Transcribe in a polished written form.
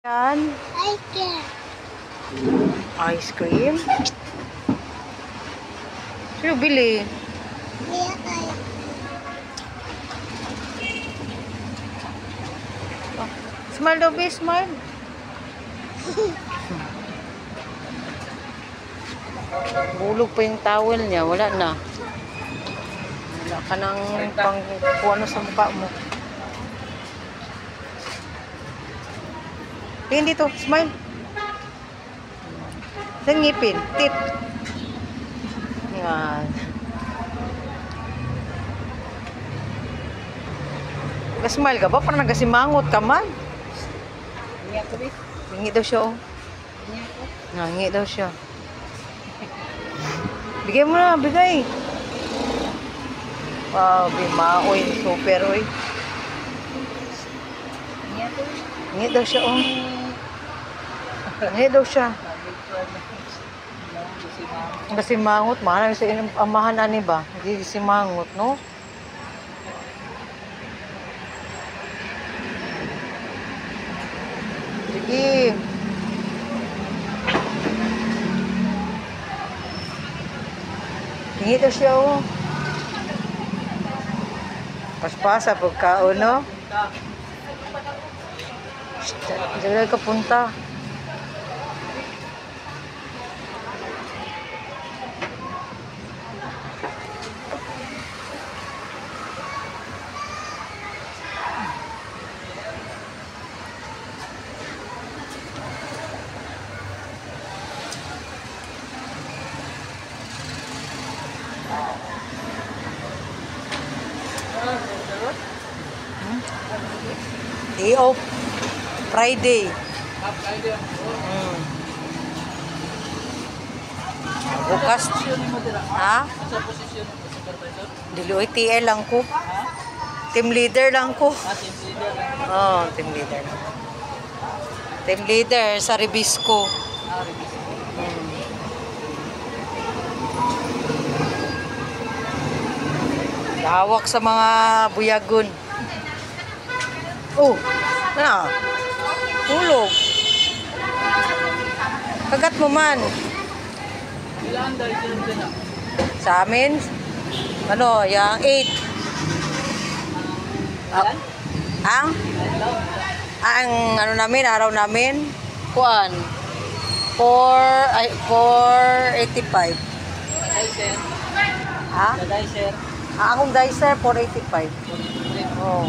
Yan. Ice cream. Sino bili? Oh, smile daw, be. Smile. Bulog pa yung towel niya. Wala na. Wala ka nang pang ano sa mukha mo. Tingin dito. Smile. Sa ngipin. Tip. Yan. Nag-smile ka ba? Parang nagasimangot ka man. Hingi daw siya, oh. Hingi daw siya. Bigay mo na, bigay. Wow, bimaoy. Super, oy. Hingi daw siya, oh. Hingi daw siya. Nagasimangot. Mahal sa amahan ani ba? Hindi simangot, no? Sige. Hingi daw siya, oh. Paspasa pagkaon, no? Diyan ka punta. Day off. Friday. Bukas. Ha? Diloy TL lang ko. Team leader lang ko. Oh, team leader. Team leader sa Ribisco. Hawak sa mga buyagon. Oh, na. Hulog. Kagat mo man. Sa amin, ano, yung 8. Ang ano namin, araw namin, kuan. 485. Ha? Akong dicer, 485. Oh.